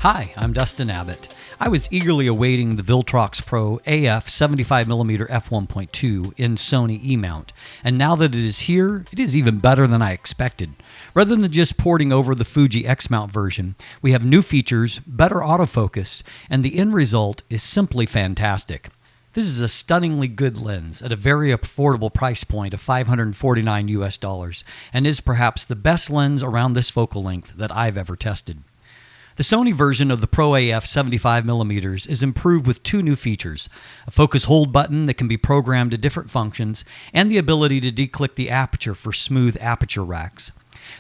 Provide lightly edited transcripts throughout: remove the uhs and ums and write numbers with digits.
Hi, I'm Dustin Abbott. I was eagerly awaiting the Viltrox Pro AF 75mm F1.2 in Sony E-mount, and now that it is here, it is even better than I expected. Rather than just porting over the Fuji X-mount version, we have new features, better autofocus, and the end result is simply fantastic. This is a stunningly good lens at a very affordable price point of $549 US, and is perhaps the best lens around this focal length that I've ever tested. The Sony version of the Pro AF 75mm is improved with two new features, a focus hold button that can be programmed to different functions, and the ability to declick the aperture for smooth aperture racks.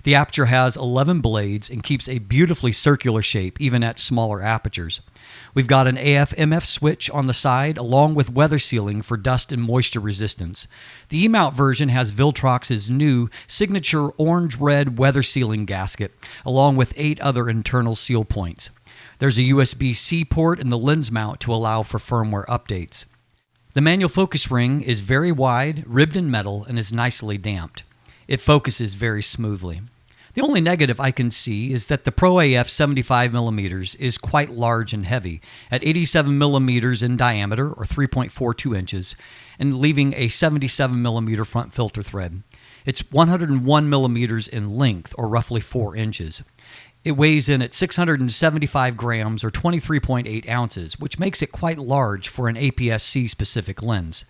The aperture has 11 blades and keeps a beautifully circular shape even at smaller apertures. We've got an AF/MF switch on the side along with weather sealing for dust and moisture resistance. The E-mount version has Viltrox's new signature orange-red weather sealing gasket along with 8 other internal seal points. There's a USB-C port in the lens mount to allow for firmware updates. The manual focus ring is very wide, ribbed in metal, and is nicely damped. It focuses very smoothly. The only negative I can see is that the Pro AF 75mm is quite large and heavy, at 87mm in diameter, or 3.42 inches, and leaving a 77mm front filter thread. It's 101mm in length, or roughly 4 inches. It weighs in at 675 grams, or 23.8 ounces, which makes it quite large for an APS-C specific lens.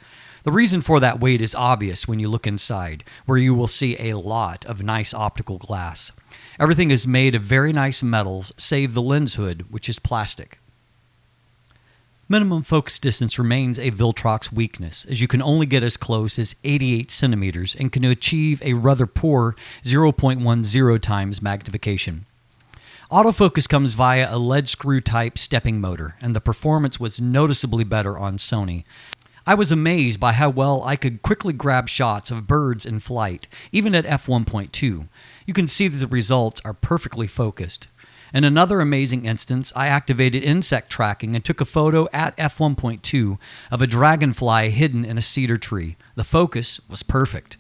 The reason for that weight is obvious when you look inside, where you will see a lot of nice optical glass. Everything is made of very nice metals, save the lens hood, which is plastic. Minimum focus distance remains a Viltrox weakness, as you can only get as close as 88 centimeters and can achieve a rather poor 0.10 times magnification. Autofocus comes via a lead screw type stepping motor, and the performance was noticeably better on Sony. I was amazed by how well I could quickly grab shots of birds in flight, even at f1.2. You can see that the results are perfectly focused. In another amazing instance, I activated insect tracking and took a photo at f1.2 of a dragonfly hidden in a cedar tree. The focus was perfect.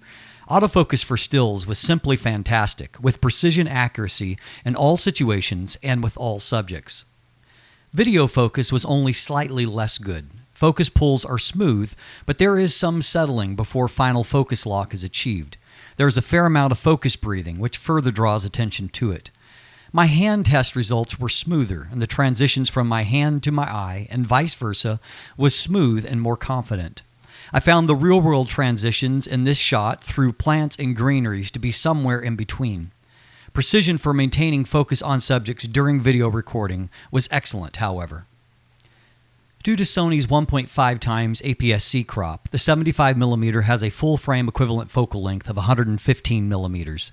Autofocus for stills was simply fantastic, with precision accuracy in all situations and with all subjects. Video focus was only slightly less good. Focus pulls are smooth, but there is some settling before final focus lock is achieved. There is a fair amount of focus breathing, which further draws attention to it. My hand test results were smoother, and the transitions from my hand to my eye, and vice versa, was smooth and more confident. I found the real-world transitions in this shot through plants and greeneries to be somewhere in between. Precision for maintaining focus on subjects during video recording was excellent, however. Due to Sony's 1.5 times APS-C crop, the 75mm has a full-frame equivalent focal length of 115mm.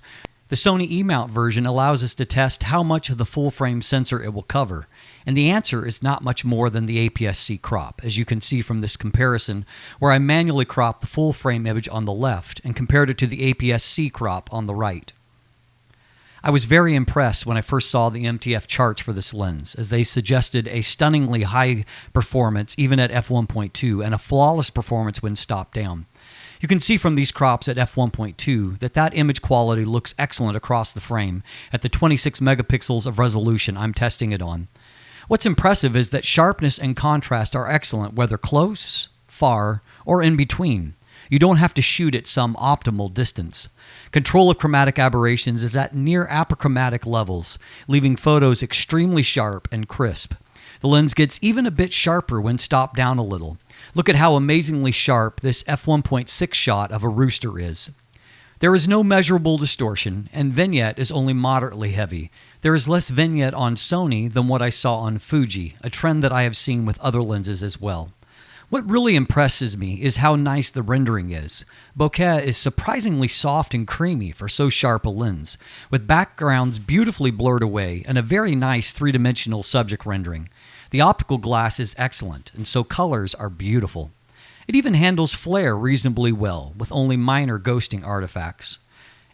The Sony E-mount version allows us to test how much of the full-frame sensor it will cover, and the answer is not much more than the APS-C crop, as you can see from this comparison, where I manually cropped the full-frame image on the left and compared it to the APS-C crop on the right. I was very impressed when I first saw the MTF charts for this lens, as they suggested a stunningly high performance even at f1.2 and a flawless performance when stopped down. You can see from these crops at f1.2 that image quality looks excellent across the frame at the 26 megapixels of resolution I'm testing it on. What's impressive is that sharpness and contrast are excellent whether close, far, or in between. You don't have to shoot at some optimal distance. Control of chromatic aberrations is at near apochromatic levels, leaving photos extremely sharp and crisp. The lens gets even a bit sharper when stopped down a little. Look at how amazingly sharp this f1.6 shot of a rooster is. There is no measurable distortion, and vignette is only moderately heavy. There is less vignette on Sony than what I saw on Fuji, a trend that I have seen with other lenses as well. What really impresses me is how nice the rendering is. Bokeh is surprisingly soft and creamy for so sharp a lens, with backgrounds beautifully blurred away and a very nice three-dimensional subject rendering. The optical glass is excellent, and so colors are beautiful. It even handles flare reasonably well, with only minor ghosting artifacts.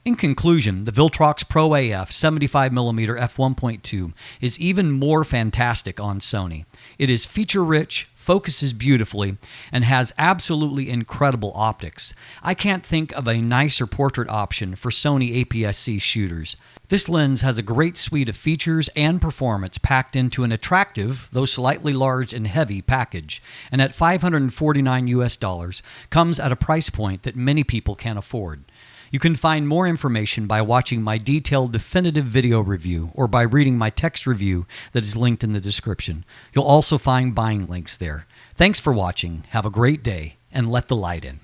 In conclusion, the Viltrox Pro AF 75mm f1.2 is even more fantastic on Sony. It is feature-rich, focuses beautifully, and has absolutely incredible optics. I can't think of a nicer portrait option for Sony APS-C shooters. This lens has a great suite of features and performance packed into an attractive, though slightly large and heavy package, and at $549 comes at a price point that many people can't afford. You can find more information by watching my detailed definitive video review or by reading my text review that is linked in the description. You'll also find buying links there. Thanks for watching, have a great day, and let the light in.